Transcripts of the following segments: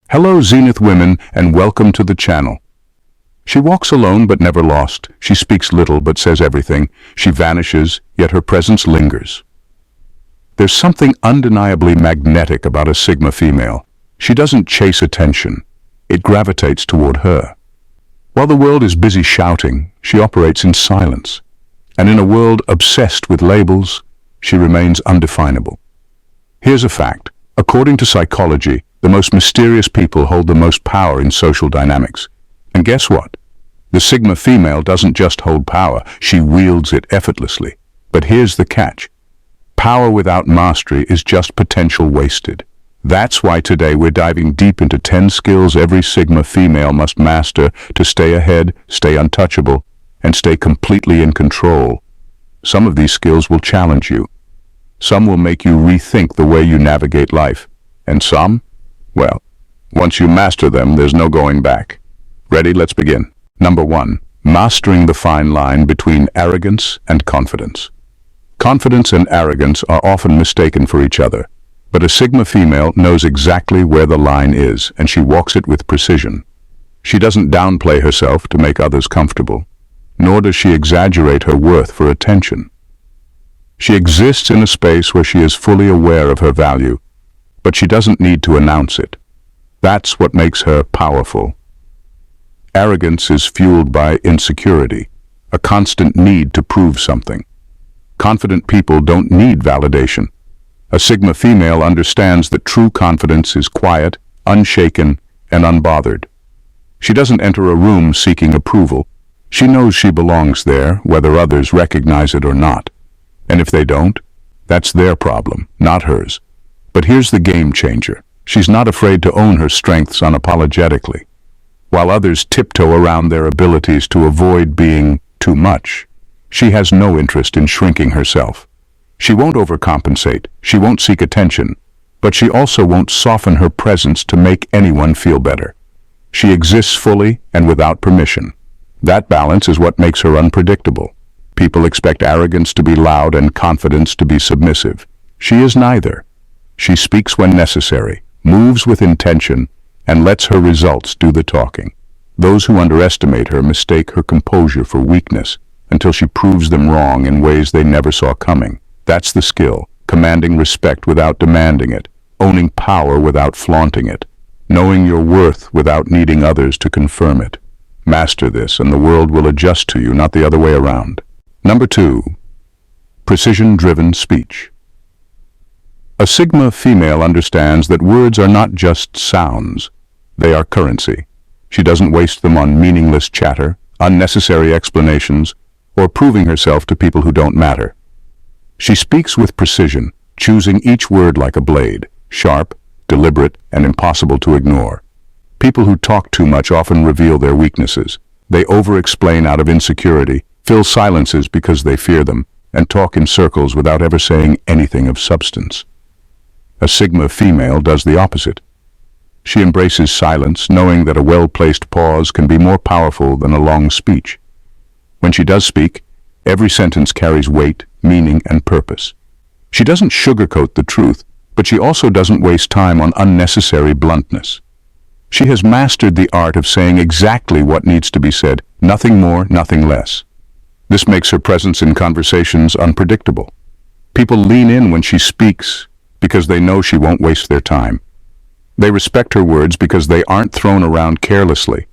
Hello Zenith women and welcome to the channel. She walks alone but never lost. She speaks little but says everything. She vanishes, yet her presence lingers. There's something undeniably magnetic about a Sigma female. She doesn't chase attention. It gravitates toward her. While the world is busy shouting, she operates in silence. And in a world obsessed with labels, she remains undefinable. Here's a fact. According to psychology, the most mysterious people hold the most power in social dynamics. And guess what? The Sigma female doesn't just hold power, she wields it effortlessly. But here's the catch. Power without mastery is just potential wasted. That's why today we're diving deep into 10 skills every Sigma female must master to stay ahead, stay untouchable, and stay completely in control. Some of these skills will challenge you. Some will make you rethink the way you navigate life. And some? Well, once you master them, there's no going back. Ready? Let's begin. Number 1. Mastering the fine line between arrogance and confidence. Confidence and arrogance are often mistaken for each other, but a Sigma female knows exactly where the line is, and she walks it with precision. She doesn't downplay herself to make others comfortable, nor does she exaggerate her worth for attention. She exists in a space where she is fully aware of her value, but she doesn't need to announce it. That's what makes her powerful. Arrogance is fueled by insecurity, a constant need to prove something. Confident people don't need validation. A Sigma female understands that true confidence is quiet, unshaken, and unbothered. She doesn't enter a room seeking approval. She knows she belongs there, whether others recognize it or not. And if they don't, that's their problem, not hers. But here's the game changer. She's not afraid to own her strengths unapologetically. While others tiptoe around their abilities to avoid being too much, she has no interest in shrinking herself. She won't overcompensate, she won't seek attention, but she also won't soften her presence to make anyone feel better. She exists fully and without permission. That balance is what makes her unpredictable. People expect arrogance to be loud and confidence to be submissive. She is neither. She speaks when necessary, moves with intention, and lets her results do the talking. Those who underestimate her mistake her composure for weakness until she proves them wrong in ways they never saw coming. That's the skill, commanding respect without demanding it, owning power without flaunting it, knowing your worth without needing others to confirm it. Master this and the world will adjust to you, not the other way around. Number 2. Precision-driven speech. A Sigma female understands that words are not just sounds, they are currency. She doesn't waste them on meaningless chatter, unnecessary explanations, or proving herself to people who don't matter. She speaks with precision, choosing each word like a blade, sharp, deliberate, and impossible to ignore. People who talk too much often reveal their weaknesses. They over-explain out of insecurity, fill silences because they fear them, and talk in circles without ever saying anything of substance. A Sigma female does the opposite. She embraces silence, knowing that a well-placed pause can be more powerful than a long speech. When she does speak, every sentence carries weight, meaning, and purpose. She doesn't sugarcoat the truth, but she also doesn't waste time on unnecessary bluntness. She has mastered the art of saying exactly what needs to be said, nothing more, nothing less. This makes her presence in conversations unpredictable. People lean in when she speaks because they know she won't waste their time. They respect her words because they aren't thrown around carelessly.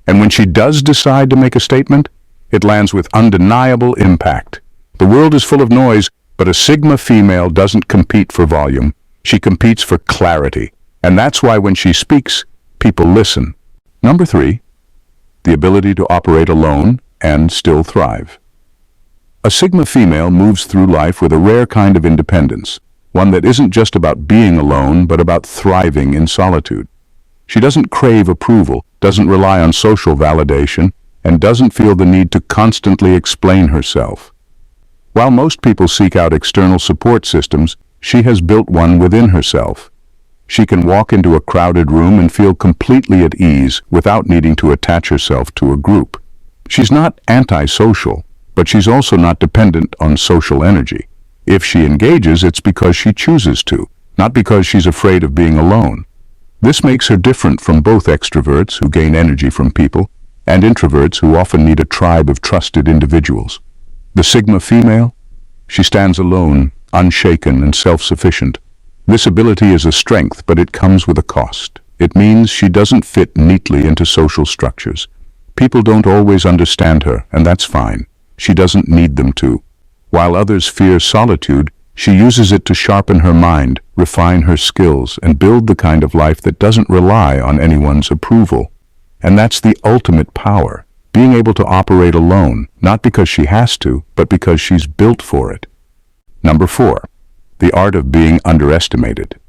And when she does decide to make a statement, it lands with undeniable impact. The world is full of noise, but a Sigma female doesn't compete for volume. She competes for clarity. And that's why when she speaks, people listen. Number 3, the ability to operate alone and still thrive. A Sigma female moves through life with a rare kind of independence, one that isn't just about being alone, but about thriving in solitude. She doesn't crave approval, doesn't rely on social validation, and doesn't feel the need to constantly explain herself. While most people seek out external support systems, she has built one within herself. She can walk into a crowded room and feel completely at ease without needing to attach herself to a group. She's not antisocial, but she's also not dependent on social energy. If she engages, it's because she chooses to, not because she's afraid of being alone. This makes her different from both extroverts who gain energy from people and introverts who often need a tribe of trusted individuals. The Sigma female? She stands alone, unshaken and self-sufficient. This ability is a strength, but it comes with a cost. It means she doesn't fit neatly into social structures. People don't always understand her, and that's fine. She doesn't need them to. While others fear solitude, she uses it to sharpen her mind, refine her skills, and build the kind of life that doesn't rely on anyone's approval. And that's the ultimate power, being able to operate alone, not because she has to, but because she's built for it. Number 4. The art of being underestimated.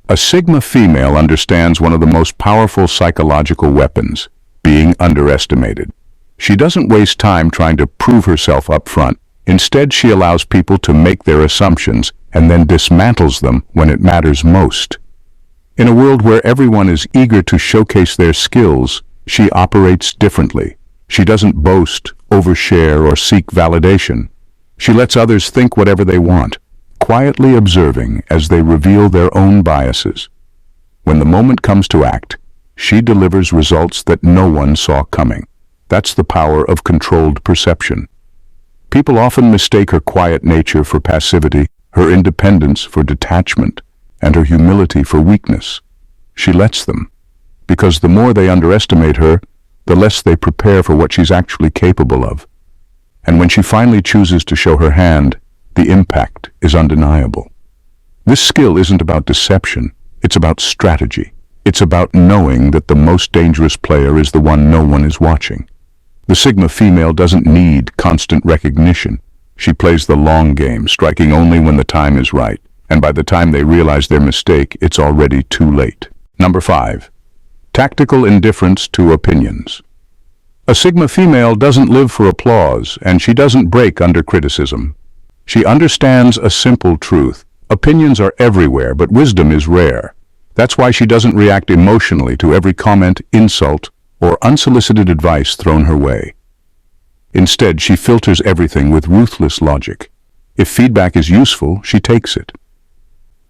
A Sigma female understands one of the most powerful psychological weapons, being underestimated. She doesn't waste time trying to prove herself up front. Instead, she allows people to make their assumptions and then dismantles them when it matters most. In a world where everyone is eager to showcase their skills, she operates differently. She doesn't boast, overshare, or seek validation. She lets others think whatever they want, quietly observing as they reveal their own biases. When the moment comes to act, she delivers results that no one saw coming. That's the power of controlled perception. People often mistake her quiet nature for passivity, her independence for detachment, and her humility for weakness. She lets them, because the more they underestimate her, the less they prepare for what she's actually capable of. And when she finally chooses to show her hand, the impact is undeniable. This skill isn't about deception, it's about strategy. It's about knowing that the most dangerous player is the one no one is watching. The Sigma female doesn't need constant recognition. She plays the long game, striking only when the time is right, and by the time they realize their mistake, it's already too late. Number 5. Tactical indifference to opinions. A Sigma female doesn't live for applause, and she doesn't break under criticism. She understands a simple truth. Opinions are everywhere, but wisdom is rare. That's why she doesn't react emotionally to every comment, insult, or unsolicited advice thrown her way. Instead, she filters everything with ruthless logic. If feedback is useful, she takes it.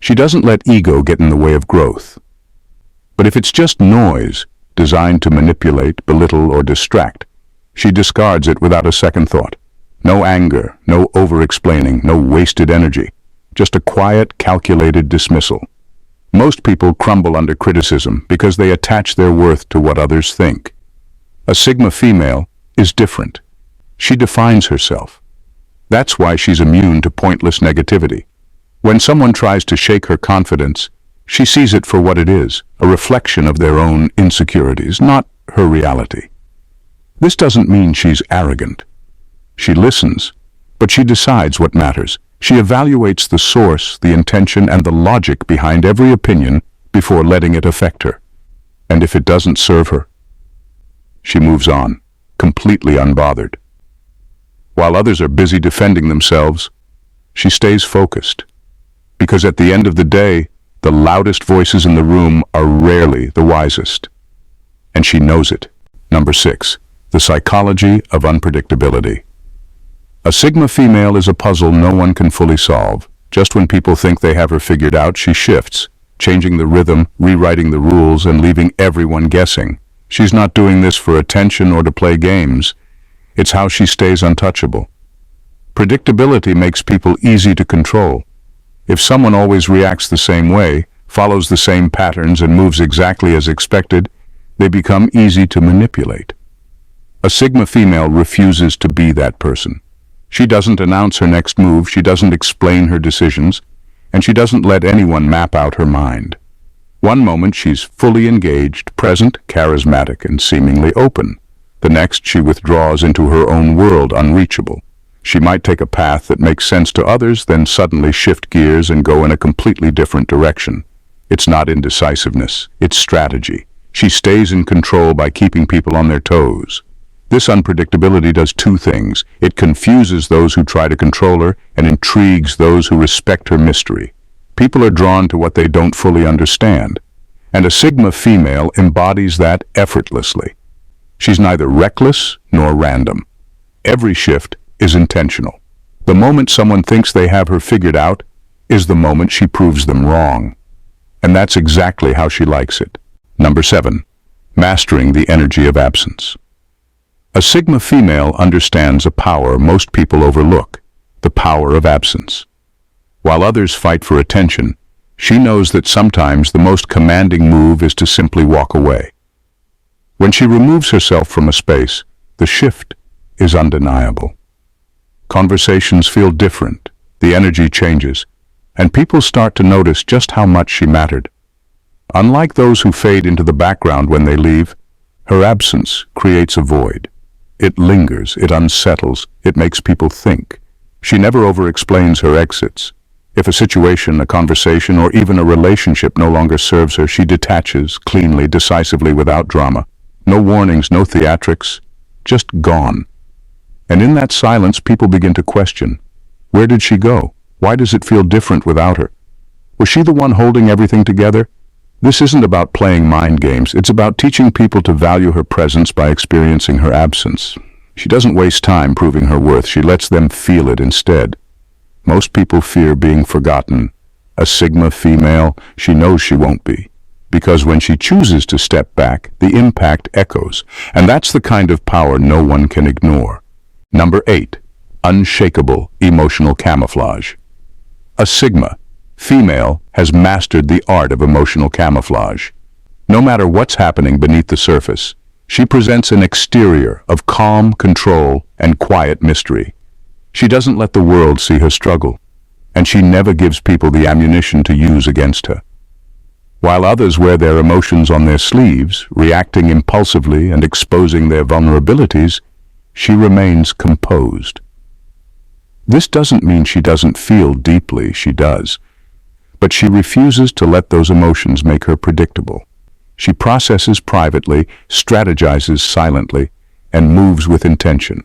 She doesn't let ego get in the way of growth. But if it's just noise, designed to manipulate, belittle, or distract, she discards it without a second thought. No anger, no over-explaining, no wasted energy. Just a quiet, calculated dismissal. Most people crumble under criticism because they attach their worth to what others think. A Sigma female is different. She defines herself. That's why she's immune to pointless negativity. When someone tries to shake her confidence, she sees it for what it is, a reflection of their own insecurities, not her reality. This doesn't mean she's arrogant. She listens, but she decides what matters. She evaluates the source, the intention, and the logic behind every opinion before letting it affect her. And if it doesn't serve her, she moves on, completely unbothered. While others are busy defending themselves, she stays focused. Because at the end of the day, the loudest voices in the room are rarely the wisest. And she knows it. Number 6. The psychology of unpredictability. A Sigma female is a puzzle no one can fully solve. Just when people think they have her figured out, she shifts, changing the rhythm, rewriting the rules, and leaving everyone guessing. She's not doing this for attention or to play games. It's how she stays untouchable. Predictability makes people easy to control. If someone always reacts the same way, follows the same patterns, and moves exactly as expected, they become easy to manipulate. A Sigma female refuses to be that person. She doesn't announce her next move, she doesn't explain her decisions, and she doesn't let anyone map out her mind. One moment she's fully engaged, present, charismatic, and seemingly open. The next she withdraws into her own world, unreachable. She might take a path that makes sense to others, then suddenly shift gears and go in a completely different direction. It's not indecisiveness, it's strategy. She stays in control by keeping people on their toes. This unpredictability does two things. It confuses those who try to control her and intrigues those who respect her mystery. People are drawn to what they don't fully understand. And a Sigma female embodies that effortlessly. She's neither reckless nor random. Every shift is intentional. The moment someone thinks they have her figured out is the moment she proves them wrong. And that's exactly how she likes it. Number 7. Mastering the energy of absence. A Sigma female understands a power most people overlook, the power of absence. While others fight for attention, she knows that sometimes the most commanding move is to simply walk away. When she removes herself from a space, the shift is undeniable. Conversations feel different, the energy changes, and people start to notice just how much she mattered. Unlike those who fade into the background when they leave, her absence creates a void. It lingers, it unsettles, it makes people think. She never over-explains her exits. If a situation, a conversation, or even a relationship no longer serves her, she detaches, cleanly, decisively, without drama. No warnings, no theatrics, just gone. And in that silence, people begin to question, where did she go? Why does it feel different without her? Was she the one holding everything together? This isn't about playing mind games, it's about teaching people to value her presence by experiencing her absence. She doesn't waste time proving her worth, she lets them feel it instead. Most people fear being forgotten. A Sigma female, she knows she won't be. Because when she chooses to step back, the impact echoes. And that's the kind of power no one can ignore. Number 8. Unshakable emotional camouflage. A Sigma female has mastered the art of emotional camouflage. No matter what's happening beneath the surface, she presents an exterior of calm control and quiet mystery. She doesn't let the world see her struggle, and she never gives people the ammunition to use against her. While others wear their emotions on their sleeves, reacting impulsively and exposing their vulnerabilities, she remains composed. This doesn't mean she doesn't feel deeply, she does. But she refuses to let those emotions make her predictable. She processes privately, strategizes silently, and moves with intention.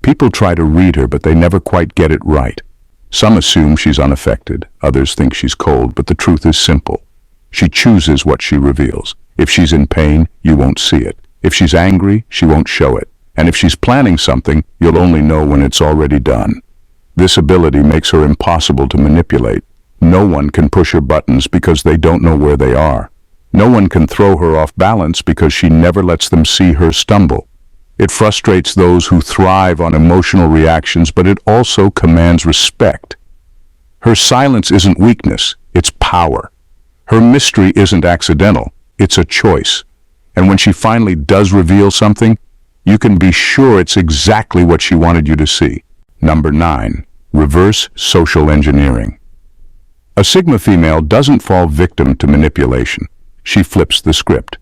People try to read her, but they never quite get it right. Some assume she's unaffected, others think she's cold, but the truth is simple. She chooses what she reveals. If she's in pain, you won't see it. If she's angry, she won't show it. And if she's planning something, you'll only know when it's already done. This ability makes her impossible to manipulate. No one can push her buttons because they don't know where they are. No one can throw her off balance because she never lets them see her stumble. It frustrates those who thrive on emotional reactions, but it also commands respect. Her silence isn't weakness, it's power. Her mystery isn't accidental, it's a choice. And when she finally does reveal something, you can be sure it's exactly what she wanted you to see. Number 9. Reverse social engineering. A Sigma female doesn't fall victim to manipulation. She flips the script.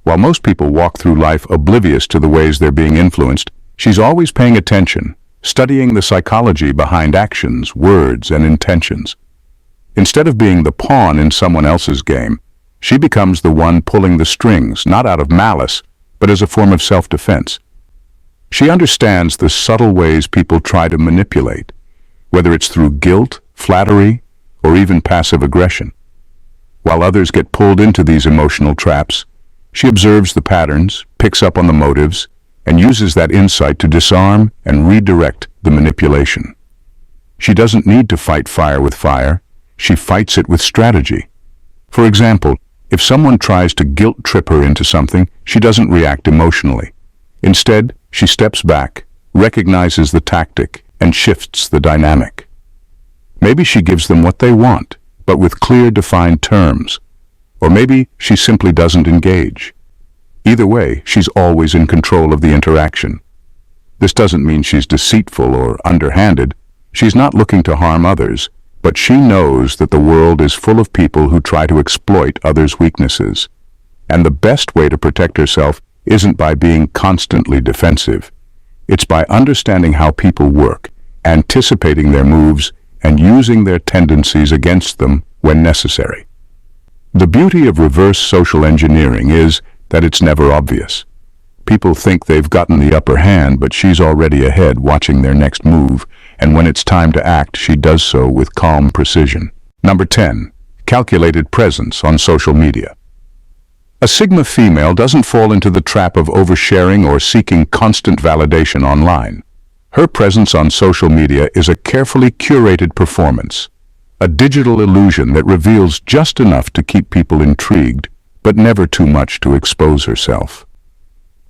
While most people walk through life oblivious to the ways they're being influenced, she's always paying attention, studying the psychology behind actions, words, and intentions. Instead of being the pawn in someone else's game, she becomes the one pulling the strings, not out of malice, but as a form of self-defense. She understands the subtle ways people try to manipulate, whether it's through guilt, flattery, or even passive aggression. While others get pulled into these emotional traps, she observes the patterns, picks up on the motives, and uses that insight to disarm and redirect the manipulation. She doesn't need to fight fire with fire, she fights it with strategy. For example, if someone tries to guilt trip her into something, she doesn't react emotionally. Instead, she steps back, recognizes the tactic, and shifts the dynamic. Maybe she gives them what they want, but with clear, defined terms. Or maybe she simply doesn't engage. Either way, she's always in control of the interaction. This doesn't mean she's deceitful or underhanded. She's not looking to harm others, but she knows that the world is full of people who try to exploit others' weaknesses. And the best way to protect herself isn't by being constantly defensive. It's by understanding how people work, anticipating their moves, and using their tendencies against them when necessary. The beauty of reverse social engineering is that it's never obvious. People think they've gotten the upper hand, but she's already ahead, watching their next move, and when it's time to act, she does so with calm precision. Number 10. Calculated presence on social media. A Sigma female doesn't fall into the trap of oversharing or seeking constant validation online. Her presence on social media is a carefully curated performance. A digital illusion that reveals just enough to keep people intrigued, but never too much to expose herself.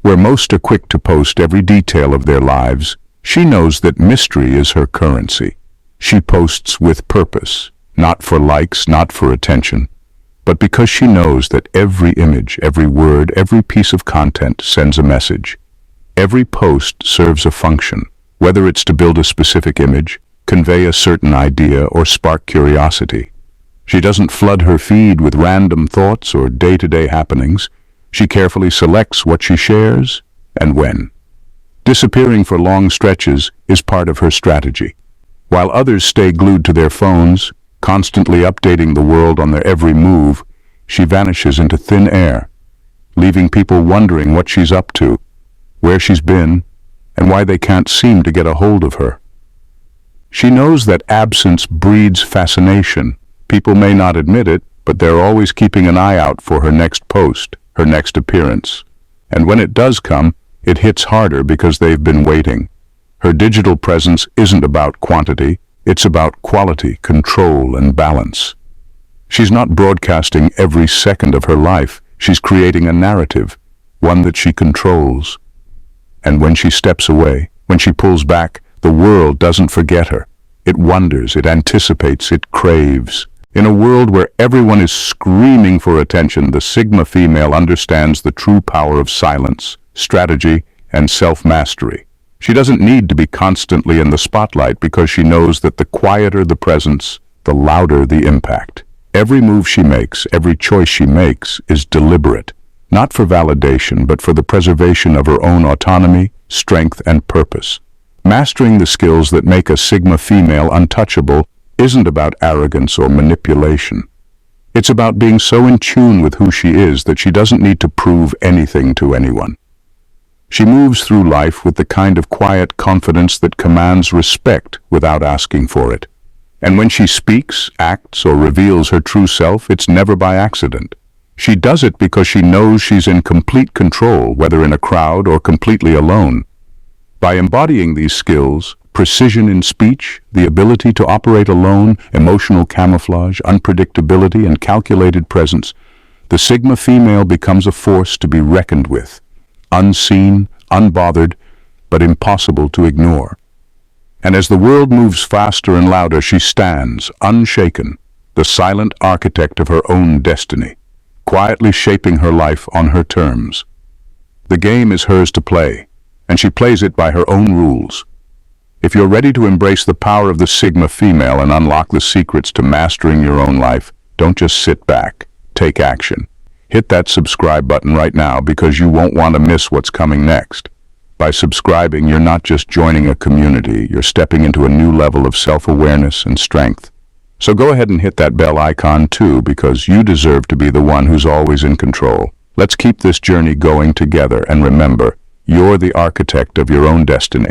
Where most are quick to post every detail of their lives, she knows that mystery is her currency. She posts with purpose, not for likes, not for attention, but because she knows that every image, every word, every piece of content sends a message. Every post serves a function, whether it's to build a specific image, convey a certain idea, or spark curiosity. She doesn't flood her feed with random thoughts or day-to-day happenings. She carefully selects what she shares and when. Disappearing for long stretches is part of her strategy. While others stay glued to their phones, constantly updating the world on their every move, she vanishes into thin air, leaving people wondering what she's up to, where she's been, and why they can't seem to get a hold of her. She knows that absence breeds fascination. People may not admit it, but they're always keeping an eye out for her next post, her next appearance. And when it does come, it hits harder because they've been waiting. Her digital presence isn't about quantity, it's about quality, control, and balance. She's not broadcasting every second of her life. She's creating a narrative, one that she controls. And when she steps away, when she pulls back, the world doesn't forget her. It wonders, it anticipates, it craves. In a world where everyone is screaming for attention, the Sigma female understands the true power of silence, strategy, and self-mastery. She doesn't need to be constantly in the spotlight because she knows that the quieter the presence, the louder the impact. Every move she makes, every choice she makes is deliberate, not for validation, but for the preservation of her own autonomy, strength, and purpose. Mastering the skills that make a Sigma female untouchable isn't about arrogance or manipulation. It's about being so in tune with who she is that she doesn't need to prove anything to anyone. She moves through life with the kind of quiet confidence that commands respect without asking for it. And when she speaks, acts, or reveals her true self, it's never by accident. She does it because she knows she's in complete control, whether in a crowd or completely alone. By embodying these skills, precision in speech, the ability to operate alone, emotional camouflage, unpredictability, and calculated presence, the Sigma female becomes a force to be reckoned with. Unseen, unbothered, but impossible to ignore. And as the world moves faster and louder, she stands, unshaken, the silent architect of her own destiny, quietly shaping her life on her terms. The game is hers to play, and she plays it by her own rules. If you're ready to embrace the power of the Sigma female and unlock the secrets to mastering your own life, don't just sit back, take action. Hit that subscribe button right now because you won't want to miss what's coming next. By subscribing, you're not just joining a community, you're stepping into a new level of self-awareness and strength. So go ahead and hit that bell icon too, because you deserve to be the one who's always in control. Let's keep this journey going together, and remember, you're the architect of your own destiny.